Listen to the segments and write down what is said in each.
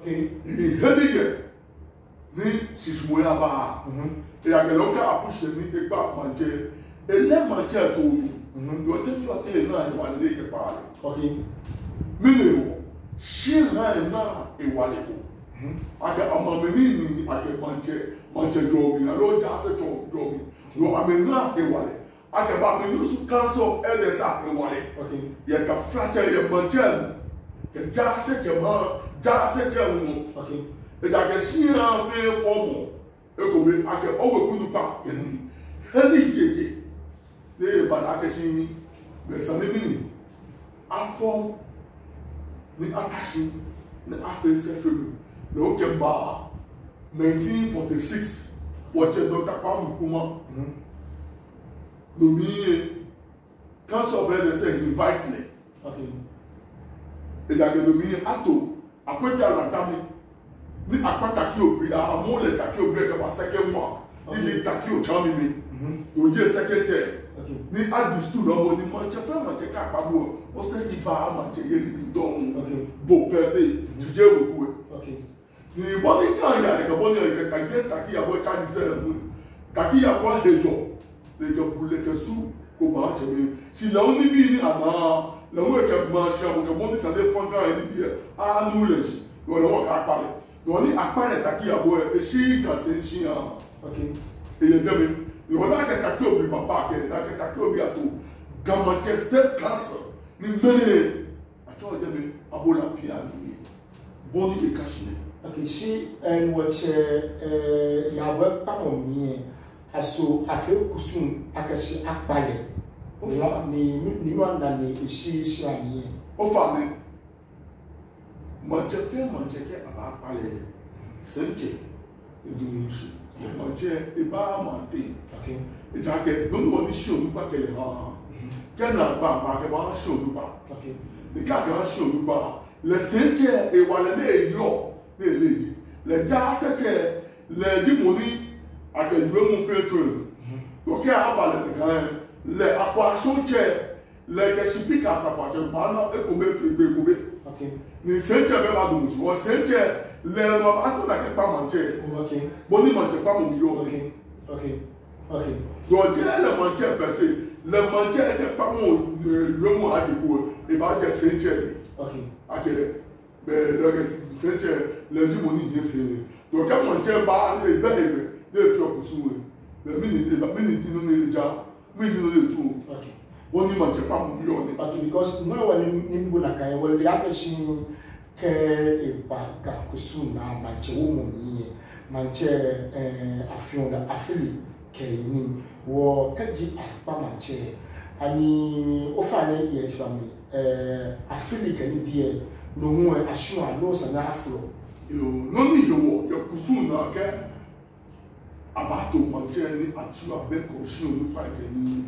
Ni hedige ni sismoya ba. Et à quelqu'un a poussé ni et pas manger. Et les manger tout. Doit être flotter na et wale que parler. OK. Mineo. Shira na e wale ko. Ake amameni ni ake manger jomi. Alors jase jomi. No amena e wale. Ake ba menu su council LSA e wale. OK. Ya ka fracture ya manger. Que jase jama. OK. Et ake shira fe formo. Ekowe ake owe kunu pa keni. Heli yete. Ne ba ake shi be sanemi afọ ni atashi ni afe sefelu na oke ba 1946 wache Dr. Kwame Nkrumah nomi council of elders invite me. Okay. Et la nomi ato akwete alatami ni akpata ki obri amole taki obri ke ba second one ili taki o chami mi oje secretary. Okay. Ni understood ọmọ ni manche fẹ́ manche ká pàbó ó sẹ́yìn bá manche yé níbi dọ́hùn bò pẹ́sẹ̀ jíjẹ́ òkú ẹ̀. Ní ìbọn ní káàyà ẹ̀kẹ́bọ́ ní ẹ̀kẹ́ against kàkíyàwó Chad sẹ́rẹ̀ mú kàkíyàwó àlejò lẹ́kẹ̀ sú kò bá ń tẹ̀wé. Sì lẹ́wọ́n níbí ní àná lẹ́wọ́n ẹ̀kẹ́ máa ṣe àwọn kẹ̀bọ́n ní sàlẹ̀ fọ́nká ẹ̀ níbi ẹ̀ àánú lẹ̀ sí lọ́wọ́ ká parẹ̀. Lọ́wọ́ ní apárẹ̀ kàkíyàwó ẹ̀ èsì kàṣẹ́ ń ṣí hàn. Èyẹ jẹ́mi. You want to take over my back, and I can take over to Gamma State Council. Ni many, I told them, Abola Piani, Bonnie de Cashmere. Okay, she and what Yahweh Pamonie, as so I feel Kusum, Akashi Akbale. Oh, ni one than the she shani. Oh, family. Manchester, Manchester, Akbale, Sente, Dumushi. Manche eba mante. Okay. Ejake don't want to show you back ele ha. Kena ba ke ba show you back. Okay. The ka ke show you back. Le senche e wale ne yo ne leji. Le ja seche le di moni ake yue mu fetu. Okay aba le kan le akwa shoche le ke shipika sapache ba na e ko be fi be ko be. Okay. Ni senche be ba do mu. O senche le no ato da ke pa manche. Okay. Boni manche pa mo yo. Okay. Okay. Okay. Donc le manche percé, le manche est pas mon le mot à découvrir. Et va dire Saint-Thierry. Okay. Ok. Mais le Saint-Thierry, le du moni y c'est. Donc quand manche ba le bébé, le fio kusu. Mais mini dino ne déjà, mini dino le tout. Okay. Boni manche pas mon yo. Okay, because no one ni mbona kai well the action ke e ba ga kusu na manche wo mo ni manche afiona afili keni wo kaji akpa manche ani ofane ye jwami afili keni bie no hu ahwe alo sana afro Yo no ni yo yo kusu na ke abato manche ni atu abeko shi onu pa keni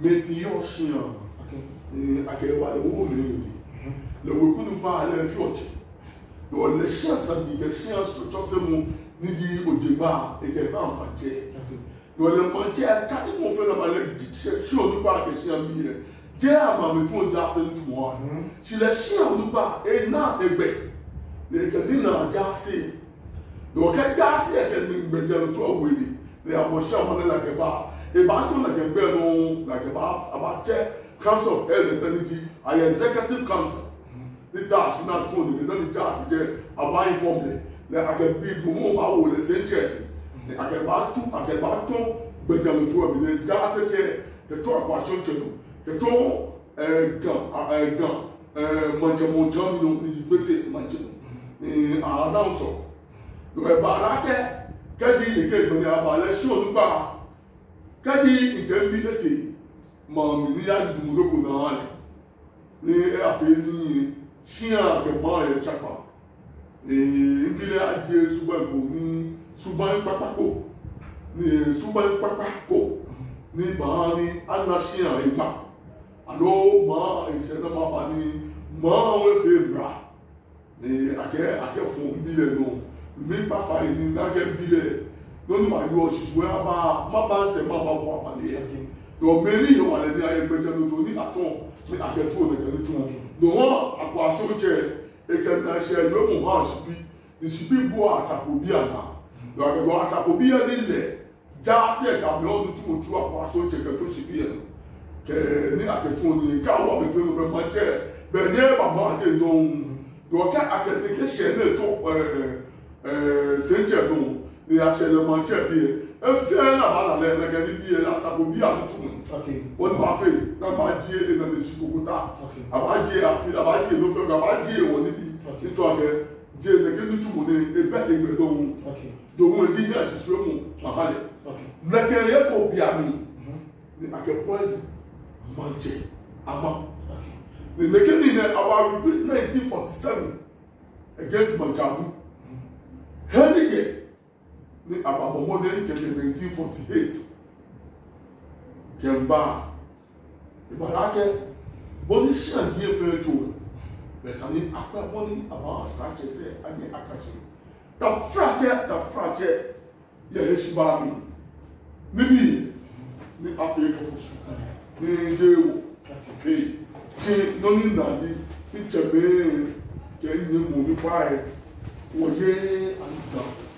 me piyo shi an. Okay. Akere wa le wo me le wekunu pa le fi oche do le chien samedi que chien so chose mu ni di ojema e ke ba manche do le manche ka ti mo fe na le chien onu pa ke chien bi e je ama me tun ja se ntu mo si le chien onu pa e na egbe le ke ni na ja se do ke ja se e ke ni gbe je to aweli le abo sha mo na ke ba e ba to na ke gbe no la ke ba aba che Council of Elders Energy, I executive council. The dash not told me, not the jazz again, a buying formula. I can be more about the same chair. I can buy two, but I'm to a minute, jazz chair, the truck was channel, the toe, gun, Manchamonjam, you visit Mancham. Announcer. You have Baraka, Kadi, the cake when they are by let's show the bar. Kadi, it can be the key. Mami ni ya dumuloko na ni e afi ni shia ke ma ye chapa ngile aje subanko ni suban papako ni suban papako ni ba ni ana shia ipa alo ma ise na ma ba ni ma we fe bra ni ake fun bile no mi pa fa ni na ke bile no ni ma yo shiswe aba ma ba se ma ba bo apa ni donc mairie yo wale ni aye gbeje no to ni aton mi aketu o le kan tu do won akwa shoche et que na share yo mu ha shibi ni shibi bo asapobi ana yo akego asapobi ya le ja se ka me onu tu otu akwa so che ke to shibi ya ke ni aketu ni ka wo me pe no ma che be ne ba ma te don do ka akebe ke share na to senje no ni a share le ma che bi e na ba la le ga ni bi la asapobi ya tu okay on va faire na ba die e na de shikukuta abaje afi abaje no fe abaje won ni bi ni to age je ne ke ni tumo ne e be egbe don do won di ya sise mu akale na ke ye ko bi ami ni ake pres manje ama ni ne ke ni ne our repeat 1947 against Manjabu Henike ni ababomo de ke 1948 Kemba Ibarake boni shan die fe to be sani akwa boni aba scratch say ani akachi ta fracture ya heshiba mi nibi ni afrika fushi ni jewo fe che noni ndadi ni chebe ke ni mo mi pae wo ye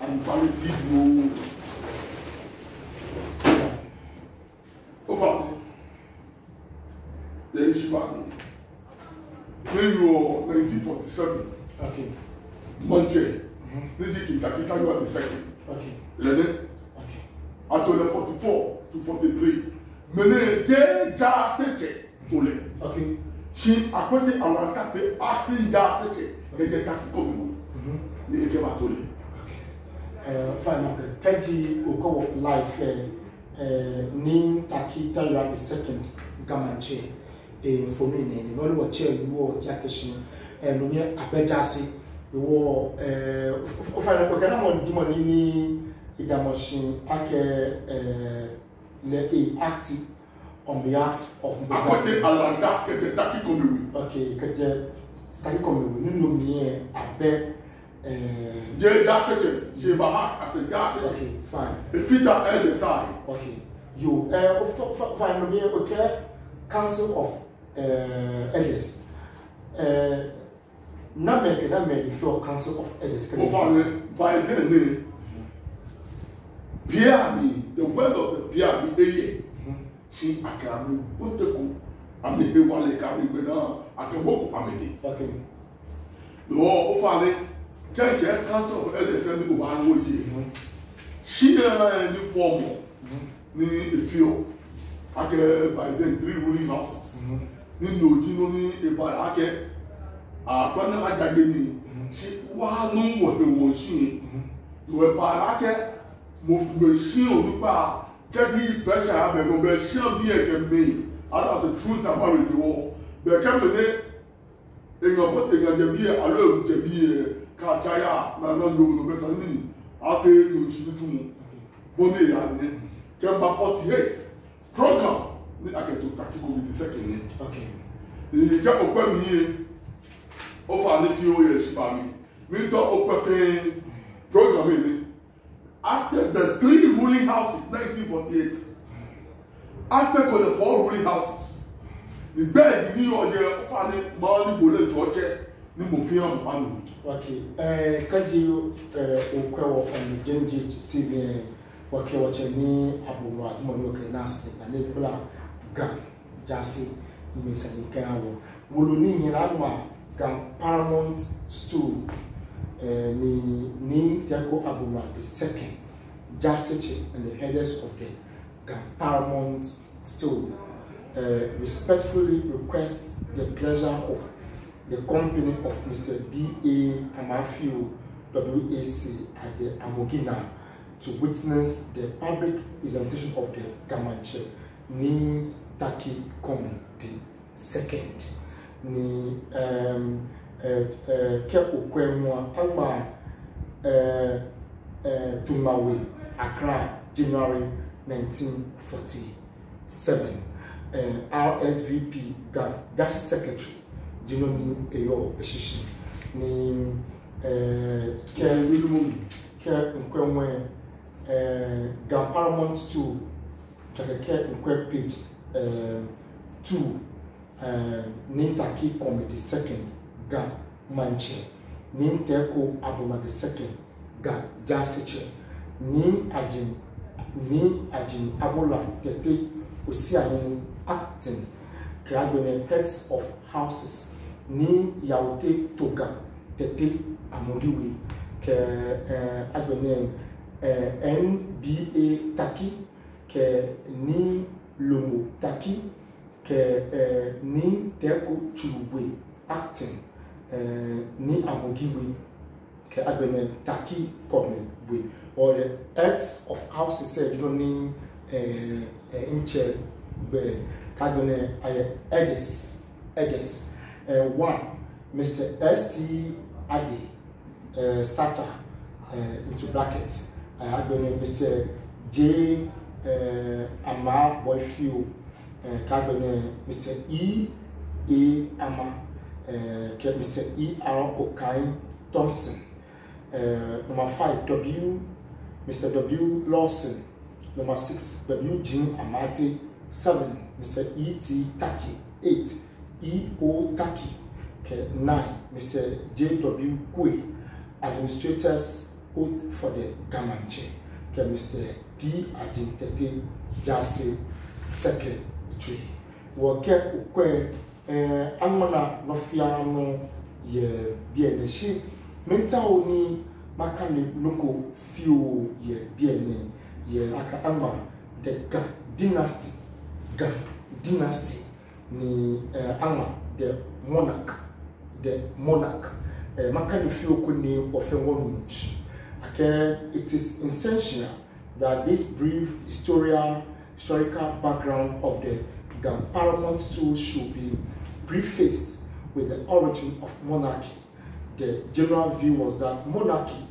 an pari video over the Ishimani. Euro 1947. Okay. Monche. Niji Kitakita, you are the second. Okay. Lene. Okay. Atole 44 to 43. Mene de ja seche tole. Okay. She akwete awanta pe acting ja seche. Keje takiko mi. Ni eke ba tole. Okay. Fine. Okay. Keji Okowo life. Nin Takita, you are the second Gamanche for me. And only what chair you wore Jackish and near Abejasi. You wore of a Dimoni Idamoshi Ake le active on behalf of Akwete Alanda Keje Takiko mi. Okay, Keje Takiko mi. No me Abe. Je jaseche, je baha as a jaseche. Okay, fine. If it are the side. Okay. You fine me okay. Council of Elders. Na make before Council of Elders. By the name, Piami, the word of the Piami, she akami oteko. Ami hewale kami bena akaboko amedi. Okay. No, ofane. Can get Council of Elders and the one year. She ni formal ni efio. Ake by then 3 ruling houses. Ni noji no ni eba ake akwana ajage ni. She wa no wo he won shi. We ba ake mo machine olupa get he pressure have no be shan bi eke me. Out of the truth about the war. Be come ne enga bote ga jebi alo jebi Kachaya, na no besa nini. Afe no shi tumu. Boni ya ni. Kemba 48. Program ni aketo takiko with the second. Okay. Ni ja okwa mi ofa ni fi o ye shiba mi. Mi to okwa fe program ni. After the 3 ruling houses 1948. After the 4 ruling houses. The bed ni o je ofa ni ma ni bole George. Ni mo fi hàn panu. Okay. Kaji Okwewo on the Genji TV. Okay, watch me Abu Admo Nas na Nebula Gam Jasi Misani Kawo. Woluni Hiranwa Gam Paramount Stool ni Tiago Abuma the second Jasi and the headers of the Gam Paramount Stool respectfully request the pleasure of the company of Mr. B.A. Amafio WAC at the Amogina to witness the public presentation of the Gamanche ni Taki Komi the second ni Ke Okwemwa ama Tumawe Accra January 1947 RSVP Gas Secretary Jinomi Eyo Eshishi ni Ke Nkwemwe Gam Paramount 2 Chakeke Nkwe page 2 Nintaki Comedy second Gam manche ni teko aboma the second ga jaseche ni ajin abola tete osiani acting ke agbene heads of houses ni yaute toga tete amodiwe ke agbene NBA taki ke ni lomo taki ke ni teko chulugwe acting ni amogiwe ke agbene taki come we or the heads of houses said you know ni inche be kagbene elders one Mr. ST Ade starter into bracket agbene Mr. J Ama Boyfield kagbene Mr. E Ama ke Mr. E.R. Okai Thompson number 5 Mr. W. Lawson number 6 W. Jim Amati 7 Mr. E.T. Taki 8 E.O. Taki 9 Mr. J.W. Kwe administrators oath for the Gamanche ke Mr. P. Adintete Jase secretary woke ukwe amana nofia no ye bieneshi mental ni makane loko fio ye biene ye aka ama the dynasty ni ama the monarch makane fio ko ni ofenwo nchi ake it is essential that this brief historical background of the paramount tool should be prefaced with the origin of monarchy. The general view was that monarchy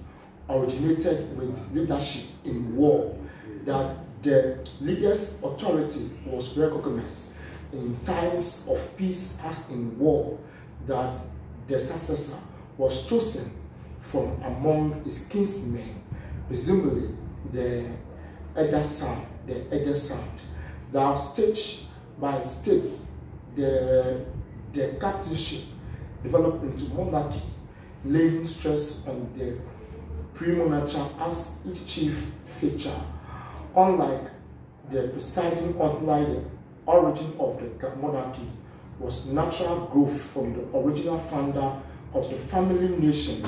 originated with leadership in war, that the leader's authority was recognized in times of peace as in war, that the successor was chosen from among his kinsmen, presumably the elder son, that stage by state the captainship developed into monarchy, laying stress on the pre-monarchical as its chief feature. Unlike the presiding unlike the origin of the monarchy was natural growth from the original founder of the family nation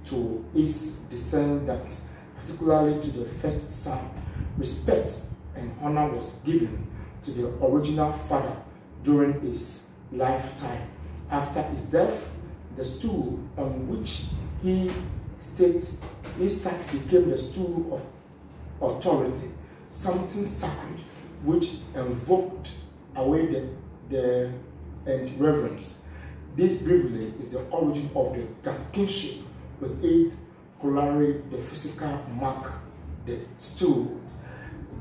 to its descendants, particularly to the first son. Respect and honor was given to the original father during his lifetime. After his death, the stool on which he sat became the stool of authority, something sacred which invoked away the reverence. This briefly is the origin of the kingship, with it corollary the physical mark, the stool.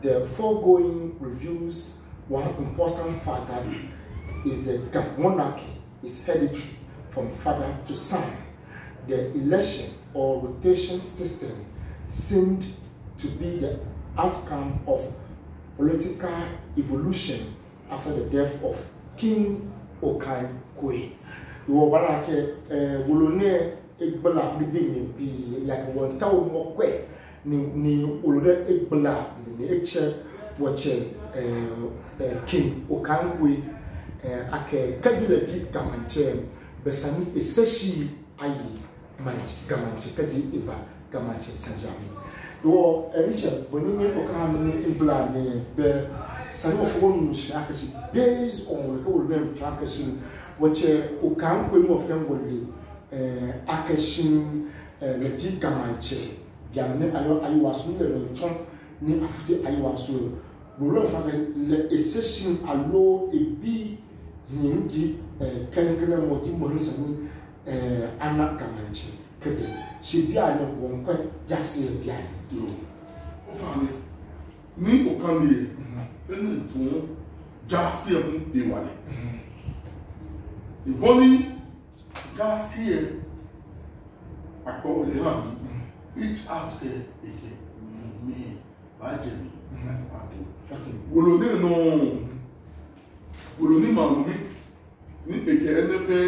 The foregoing reviews one important fact that is the monarchy is hereditary from father to son. The election or rotation system seemed to be the outcome of political evolution after the death of King Okai Kwe. You were like a Wolone Egbala living in like 1,000 more kwe ni Wolone Egbala ni eche wache King Okai Kwe ake kabilaji Gamanche besani eseshi ayi manti Gamanche kadi eba Gamanche sanjami. You eche bonini Okai Egbala ni be some of one based on the whole name transaction, which Okai Kwe mo fengoli akeshin legit Gamanche. Biamne ayo wasu le nchon ni afite ayo wasu. Bolo fa le essential allo ebi yinji kenkene modi morisani ana Gamanche kete. Shibia ne wonkwe jase bia ni. Ofani ni Okai enu tun jasi mu iwale iboni jasi apo le han each house eke me ba je mi na pato woloni no woloni ma mi ni eke enefe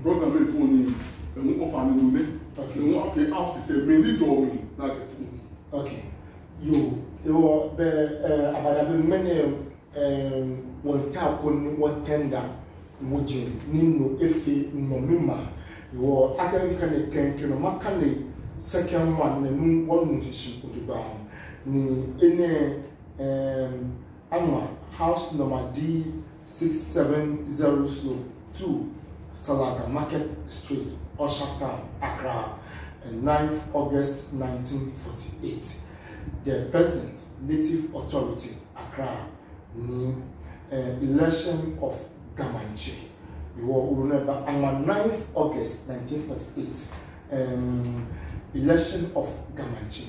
program e fun ni ɛho kɔfa no no ne ɛho afei house sɛ mɛni dɔɔ mi na akɛkɛ mu. Okay, yo be abadabe mene won ta ko ni won tender moje nino efe no mema yo academic ne kenke no maka ne second one na nu won hihyi oduba ni ene ama house number D670/2 Salaga Market Street, Oshaka, Accra, and 9th August 1948. The President, Native Authority, Accra, ni election of Gamanche. You will remember on 9th August 1948, election of Gamanche.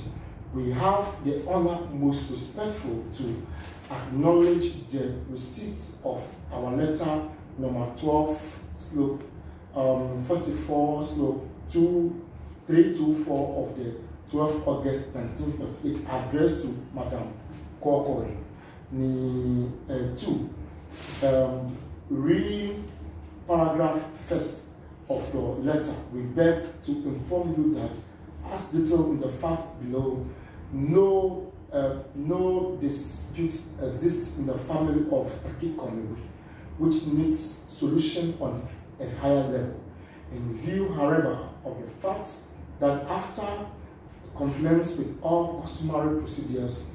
We have the honor, most respectful, to acknowledge the receipt of our letter number 12/44/2324 of the 12th August 1948, addressed to Madam Kokoe. Read paragraph first of your letter. We beg to inform you that, as detailed in the facts below, no dispute exists in the family of Takikomiwe, which needs solution on a higher level. In view, however, of the fact that after compliance with all customary procedures,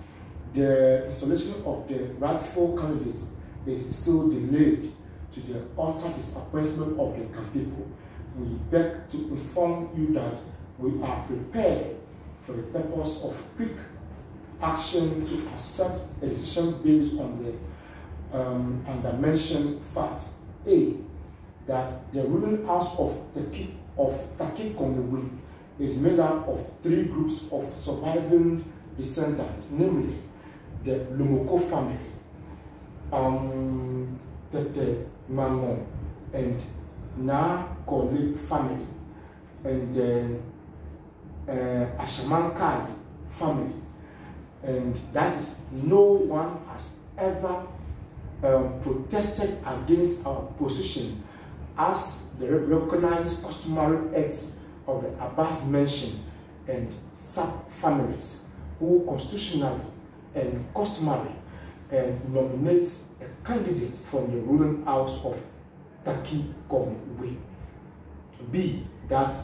the installation of the rightful candidate is still delayed to the utter disappointment of the people. We beg to inform you that we are prepared for the purpose of quick action to accept a decision based on the undermentioned fact. A, that the ruling house of Takikomiwe is made up of 3 groups of surviving descendants, namely the Lumoko family, the Mamo and Na Kole family, and the Ashamankali family, and that is no one has ever protested against our position as the recognized customary heads of the above mentioned and sub-families who constitutionally and customary nominate a candidate from the ruling house of Takikomiwe. B, that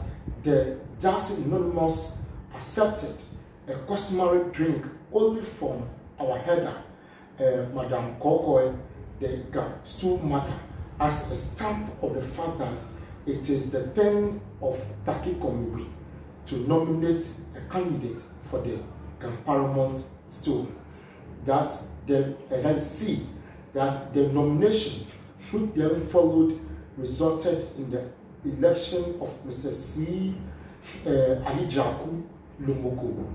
the Jasi Anonymous accepted a customary drink only from our header, Madam Kokoe, the stool mother, as a stamp of the fact that it is the turn of Takikomiwe to nominate a candidate for the paramount stool. That C, that the nomination which then followed resulted in the election of Mr. C. Ahijaku Lumoko,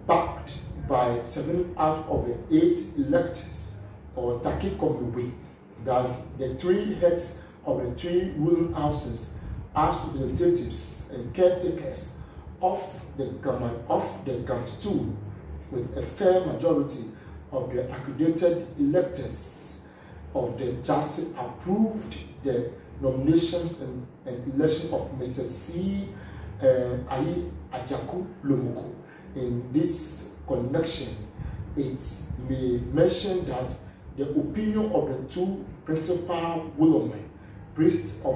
backed by 7 out of the 8 electors or Takikomiwe, that the 3 heads of the 3 ruling houses as representatives and caretakers of the GAM stool with a fair majority of the accredited electors of the Jasi approved the nominations and election of Mr. C. Ahijaku Lumoko. In this connection, it may mention that the opinion of the 2 principal Wolome priests of